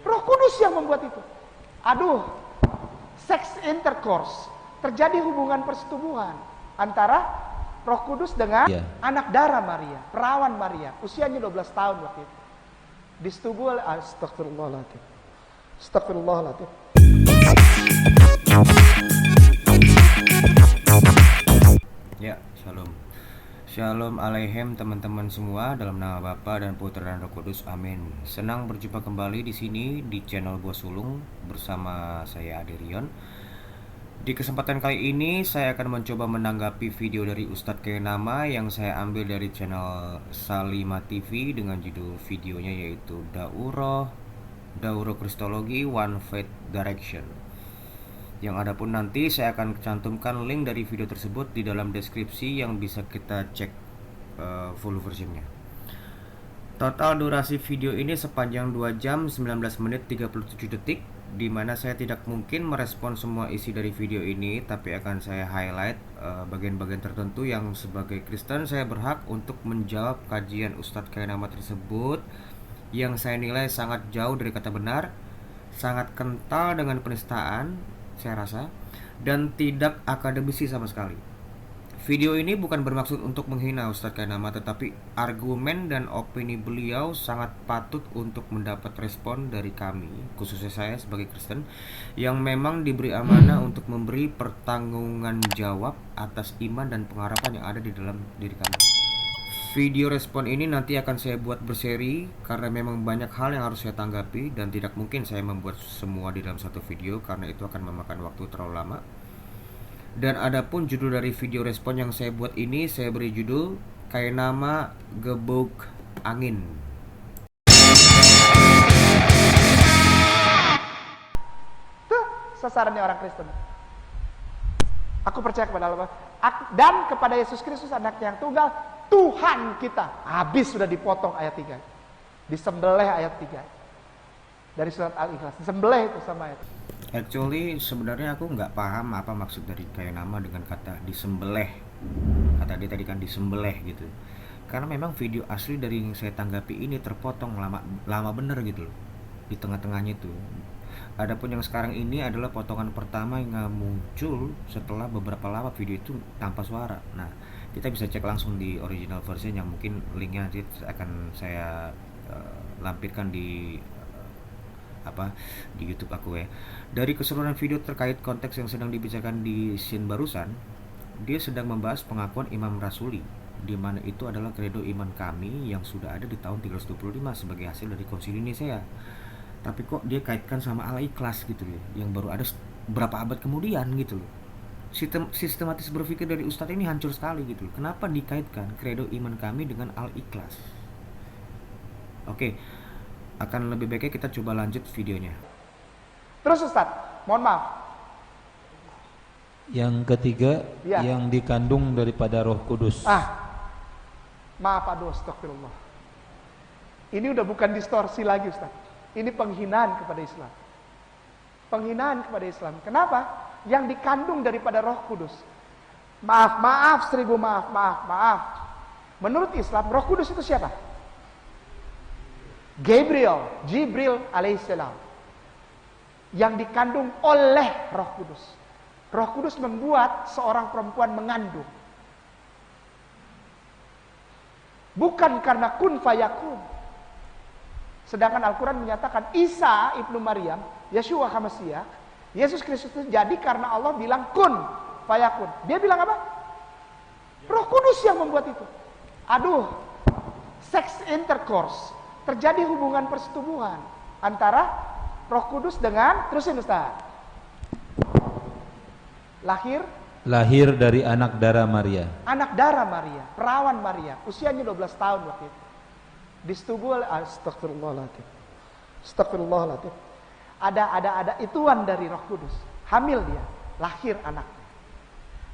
Roh Kudus yang membuat itu. Aduh, sex intercourse, terjadi hubungan persetubuhan antara Roh Kudus dengan anak darah Maria, perawan Maria, usianya 12 tahun waktu itu. Disetubuh oleh astagfirullahaladzim. Astagfirullahaladzim. Ya, shalom. Shalom aleichem teman-teman semua, dalam nama Bapa dan Putra dan Roh Kudus. Amin. Senang berjumpa kembali di sini di channel Gua Sulung bersama saya Aderion. Di kesempatan kali ini saya akan mencoba menanggapi video dari Ustadz Kainama yang saya ambil dari channel Salima TV dengan judul videonya yaitu Dauro Kristologi One Faith Direction. Yang ada pun nanti saya akan cantumkan link dari video tersebut di dalam deskripsi yang bisa kita cek full versionnya. Total durasi video ini sepanjang 2 jam 19 menit 37 detik, di mana saya tidak mungkin merespon semua isi dari video ini, tapi akan saya highlight bagian-bagian tertentu yang sebagai Kristen saya berhak untuk menjawab kajian Ustadz Kainama tersebut yang saya nilai sangat jauh dari kata benar, sangat kental dengan penistaan saya rasa, dan tidak akademisi sama sekali. Video ini bukan bermaksud untuk menghina Ustadz Kainama, tetapi argumen dan opini beliau sangat patut untuk mendapat respon dari kami, khususnya saya sebagai Kristen yang memang diberi amanah untuk memberi pertanggunggan jawab atas iman dan pengharapan yang ada di dalam diri kami. Video respon ini nanti akan saya buat berseri karena memang banyak hal yang harus saya tanggapi dan tidak mungkin saya membuat semua di dalam satu video karena itu akan memakan waktu terlalu lama. Dan adapun judul dari video respon yang saya buat ini saya beri judul Kainama Gebuk Angin. Tuh sasarannya orang Kristen. Aku percaya kepada Allah dan kepada Yesus Kristus anaknya yang tunggal, Tuhan kita. Habis sudah dipotong ayat 3. Disembelih ayat 3. Dari surat Al-Ikhlas. Disembelih itu sama ayat. Actually sebenarnya aku nggak paham apa maksud dari Kainama dengan kata disembelih. Kata dia tadi kan disembelih gitu. Karena memang video asli dari yang saya tanggapi ini terpotong lama bener gitu loh. Di tengah-tengahnya itu. Adapun yang sekarang ini adalah potongan pertama yang muncul setelah beberapa lama video itu tanpa suara. Nah, kita bisa cek langsung di original version yang mungkin linknya nanti akan saya lampirkan di di YouTube aku ya. Dari keseluruhan video terkait konteks yang sedang dibicarakan di scene barusan, dia sedang membahas pengakuan Imam Rasuli, di mana itu adalah kredo iman kami yang sudah ada di tahun 325 sebagai hasil dari Konsili Nisea. Tapi kok dia kaitkan sama Al-Ikhlas gitu loh, yang baru ada berapa abad kemudian gitu loh. Sistematis berpikir dari Ustadz ini hancur sekali gitu loh. Kenapa dikaitkan kredo iman kami dengan Al-Ikhlas? Oke, akan lebih baiknya kita coba lanjut videonya. Terus Ustadz, mohon maaf. Yang ketiga, ya, yang dikandung daripada Roh Kudus. Maaf, aduh, astagfirullah. Ini udah bukan distorsi lagi Ustadz. Ini penghinaan kepada Islam. Penghinaan kepada Islam. Kenapa? Yang dikandung daripada Roh Kudus. Maaf, 1000 maaf. Menurut Islam, Roh Kudus itu siapa? Jibril alaihissalam. Yang dikandung oleh Roh Kudus. Roh Kudus membuat seorang perempuan mengandung. Bukan karena kun fayakun. Sedangkan Al-Quran menyatakan Isa ibnu Maryam, Yeshua HaMashiach, Yesus Kristus itu jadi karena Allah bilang kun fayakun. Dia bilang apa? Roh Kudus yang membuat itu. Aduh, sex intercourse, terjadi hubungan persetubuhan antara Roh Kudus dengan, terusin Ustaz. Lahir dari anak darah Maria. Anak darah Maria, perawan Maria, usianya 12 tahun waktu itu. Disetubuh oleh astagfirullahaladzim. Astagfirullahaladzim. Ada ituan dari Roh Kudus. Hamil dia, lahir anaknya.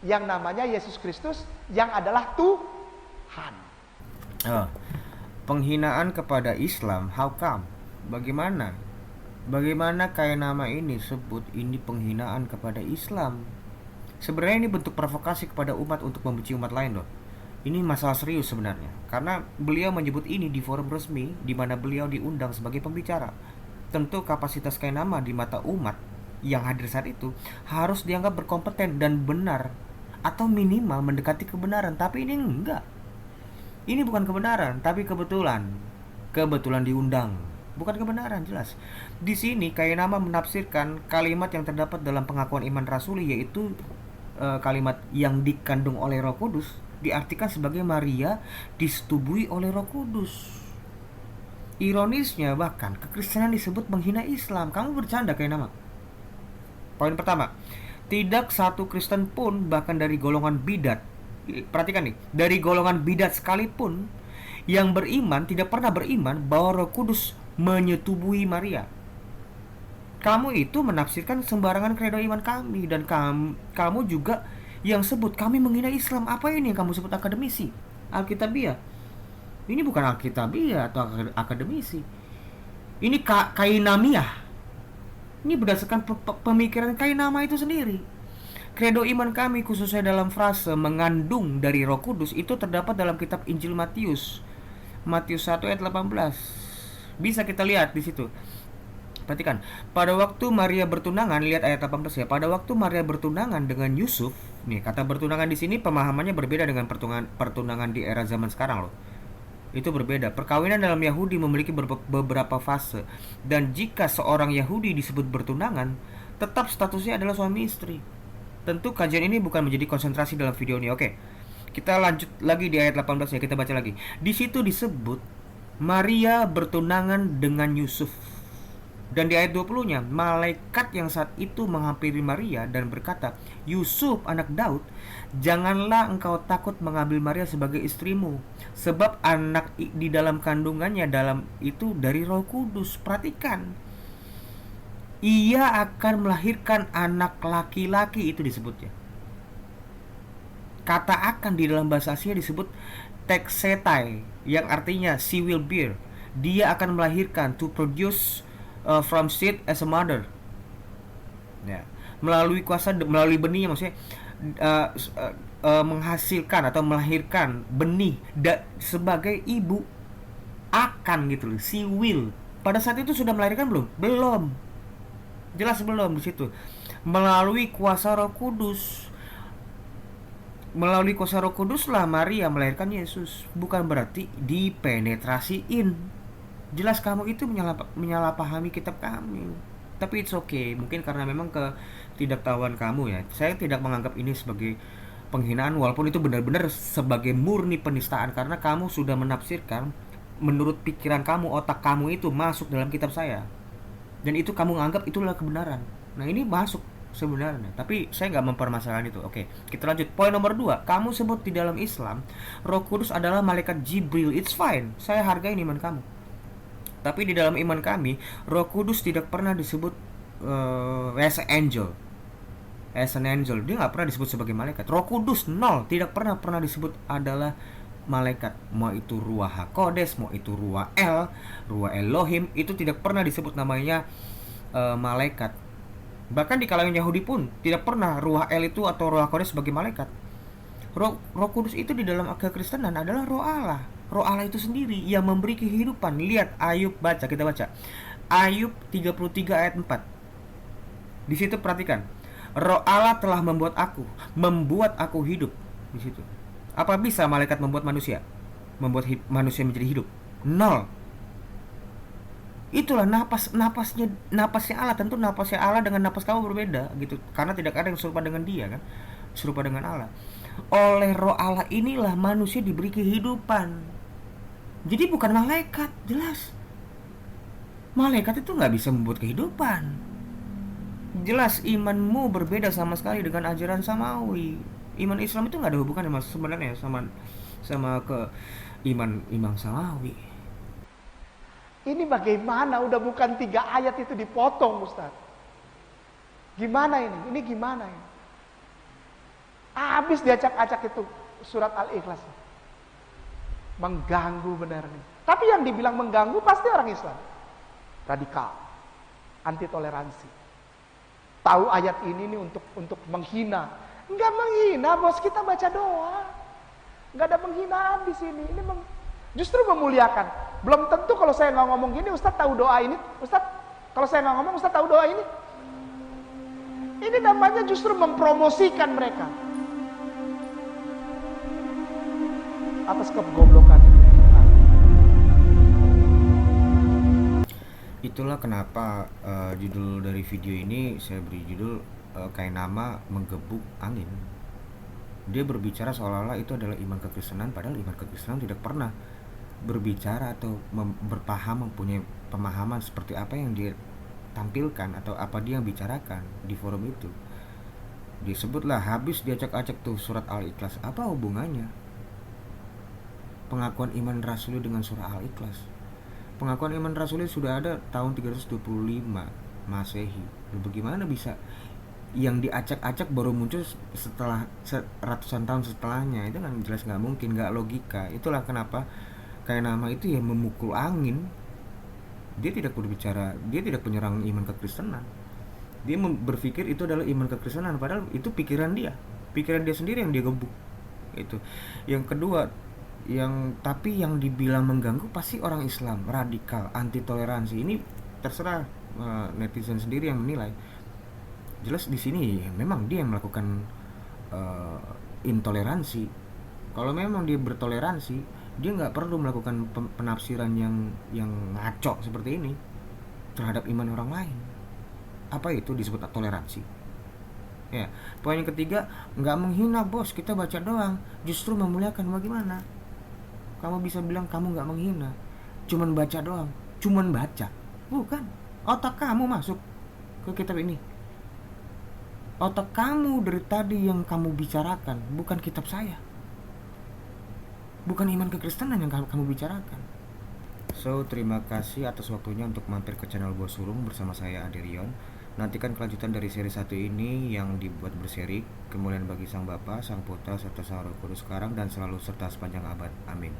Yang namanya Yesus Kristus yang adalah Tuhan. Penghinaan kepada Islam, how come? Bagaimana Kainama ini sebut ini penghinaan kepada Islam? Sebenarnya ini bentuk provokasi kepada umat untuk membenci umat lain loh. Ini masalah serius sebenarnya, karena beliau menyebut ini di forum resmi di mana beliau diundang sebagai pembicara. tentu kapasitas Kainama di mata umat yang hadir saat itu harus dianggap berkompeten dan benar, atau minimal mendekati kebenaran. Tapi ini enggak. Ini bukan kebenaran, tapi kebetulan. Kebetulan diundang, bukan kebenaran jelas. Di sini Kainama menafsirkan kalimat yang terdapat dalam pengakuan iman rasuli, yaitu kalimat yang dikandung oleh Roh Kudus diartikan sebagai Maria disetubui oleh Roh Kudus. Ironisnya bahkan kekristenan disebut menghina Islam. Kamu bercanda Kainama? Poin pertama, tidak satu Kristen pun, bahkan dari golongan bidat, perhatikan nih, dari golongan bidat sekalipun yang beriman tidak pernah beriman bahwa Roh Kudus menyetubui Maria. Kamu itu menafsirkan sembarangan kredo iman kami, dan kamu juga yang sebut kami menghina Islam. Apa ini yang kamu sebut akademisi? Alkitabiah. Ini bukan Alkitabiah atau akademisi. Ini kainamiah. Ini berdasarkan pemikiran Kainama itu sendiri. Kredo iman kami khususnya dalam frase mengandung dari Roh Kudus itu terdapat dalam kitab Injil Matius. Matius 1 ayat 18. Bisa kita lihat di situ. Perhatikan, pada waktu Maria bertunangan, lihat ayat 18 ya. Pada waktu Maria bertunangan dengan Yusuf, nih kata bertunangan di sini pemahamannya berbeda dengan pertunangan di era zaman sekarang loh. Itu berbeda. Perkawinan dalam Yahudi memiliki beberapa fase, dan jika seorang Yahudi disebut bertunangan, tetap statusnya adalah suami istri. Tentu kajian ini bukan menjadi konsentrasi dalam video ini. Oke, kita lanjut lagi di ayat 18 ya, kita baca lagi. Di situ disebut Maria bertunangan dengan Yusuf. Dan di ayat 20-nya, malaikat yang saat itu menghampiri Maria dan berkata, Yusuf anak Daud, janganlah engkau takut mengambil Maria sebagai istrimu, sebab anak di dalam kandungannya dalam itu dari Roh Kudus. Perhatikan, ia akan melahirkan anak laki-laki, itu disebutnya. Kata akan di dalam bahasa Asia disebut teksetai, yang artinya she will bear. Dia akan melahirkan, to produce from seed as a mother, ya, melalui kuasa, melalui benih, maksudnya menghasilkan atau melahirkan benih sebagai ibu akan gitu loh. She will. Pada saat itu sudah melahirkan belum? Belum. Jelas belum di situ. Melalui kuasa Roh Kudus. Melalui kuasa Roh Kudus lah Maria melahirkan Yesus. Bukan berarti dipenetrasiin. Jelas kamu itu menyalahpahami kitab kami. Tapi it's okay. Mungkin karena memang ketidaktahuan kamu ya. Saya tidak menganggap ini sebagai penghinaan, walaupun itu benar-benar sebagai murni penistaan, karena kamu sudah menafsirkan menurut pikiran kamu, otak kamu itu masuk dalam kitab saya, dan itu kamu anggap itulah kebenaran. Nah ini masuk sebenarnya, tapi saya nggak mempermasalahkan itu. Oke, kita lanjut. Poin nomor 2, kamu sebut di dalam Islam Roh Kudus adalah malaikat Jibril. It's fine, saya hargai iman kamu. Tapi di dalam iman kami, Roh Kudus tidak pernah disebut as an angel. As an angel, dia nggak pernah disebut sebagai malaikat. Roh Kudus nol, tidak pernah disebut adalah malaikat. Mau itu Ruach HaKodes, mau itu Ruach Elohim, itu tidak pernah disebut namanya malaikat. Bahkan di kalangan Yahudi pun tidak pernah Ruach El itu atau Ruach HaKodes sebagai malaikat. Roh Kudus itu di dalam kekristenan adalah Roh Allah. Roh Allah itu sendiri yang memberi kehidupan. Lihat Ayub, kita baca Ayub 33 ayat 4. Di situ perhatikan, Roh Allah telah membuat aku hidup. Di situ. Apa bisa malaikat membuat manusia? Membuat manusia menjadi hidup? Nol. Itulah napasnya Allah. Tentu napasnya Allah dengan napas kamu berbeda gitu, karena tidak ada yang serupa dengan dia kan, serupa dengan Allah. Oleh Roh Allah inilah manusia diberi kehidupan. Jadi bukan malaikat, jelas. Malaikat itu nggak bisa membuat kehidupan. Jelas imanmu berbeda sama sekali dengan ajaran samawi. Iman Islam itu nggak ada hubungan sebenarnya sama ke iman samawi. Ini bagaimana? Udah bukan 3 ayat itu dipotong, Ustaz. Gimana ini? Ini gimana ini? Habis diacak-acak itu surat Al-Ikhlas. Mengganggu benar nih. Tapi yang dibilang mengganggu pasti orang Islam. Radikal. Anti toleransi. Tahu ayat ini nih untuk menghina. Enggak menghina, bos, kita baca doa. Enggak ada penghinaan di sini. Ini justru memuliakan. Belum tentu kalau saya nggak ngomong gini, Ustaz tahu doa ini, Ustaz Kalau saya nggak ngomong, Ustaz tahu doa ini? Ini namanya justru mempromosikan mereka atas kegoblokan. Itulah kenapa judul dari video ini saya beri judul kayak nama menggebuk angin. Dia berbicara seolah-olah itu adalah iman kekristenan, padahal iman kekristenan tidak pernah berbicara atau mempunyai pemahaman seperti apa yang dia tampilkan atau apa dia yang bicarakan di forum itu. Disebutlah habis diacak-acak tuh surat Al-Ikhlas. Apa hubungannya pengakuan iman rasuli dengan surah Al-Ikhlas? Pengakuan iman rasuli sudah ada tahun 325 Masehi. Bagaimana bisa yang diacak-acak baru muncul setelah ratusan tahun setelahnya? Itu kan jelas nggak mungkin, nggak logika. Itulah kenapa kayak nama itu ya memukul angin. Dia tidak berbicara, dia tidak penyerang iman kekristenan. Dia berpikir itu adalah iman kekristenan, padahal itu pikiran dia sendiri yang dia gebuk. Itu. Yang kedua, tapi yang dibilang mengganggu pasti orang Islam radikal, anti toleransi. Ini terserah netizen sendiri yang menilai. Jelas di sini memang dia yang melakukan intoleransi. Kalau memang dia bertoleransi, dia nggak perlu melakukan penafsiran yang ngaco seperti ini terhadap iman orang lain. Apa itu disebut toleransi? Ya, poin yang ketiga, nggak menghina bos, kita baca doang, justru memuliakan. Bagaimana kamu bisa bilang kamu nggak menghina? Cuman baca doang, cuman baca. Bukan, otak kamu masuk ke kitab ini. Otak kamu dari tadi yang kamu bicarakan, bukan kitab saya. Bukan iman kekristenan yang kamu bicarakan. So, terima kasih atas waktunya untuk mampir ke channel Gua Sulung bersama saya Aderion. Nantikan kelanjutan dari seri 1 ini yang dibuat berseri. Kemuliaan bagi Sang Bapa, Sang Putra, serta Sang Roh Kudus sekarang dan selalu serta sepanjang abad. Amin.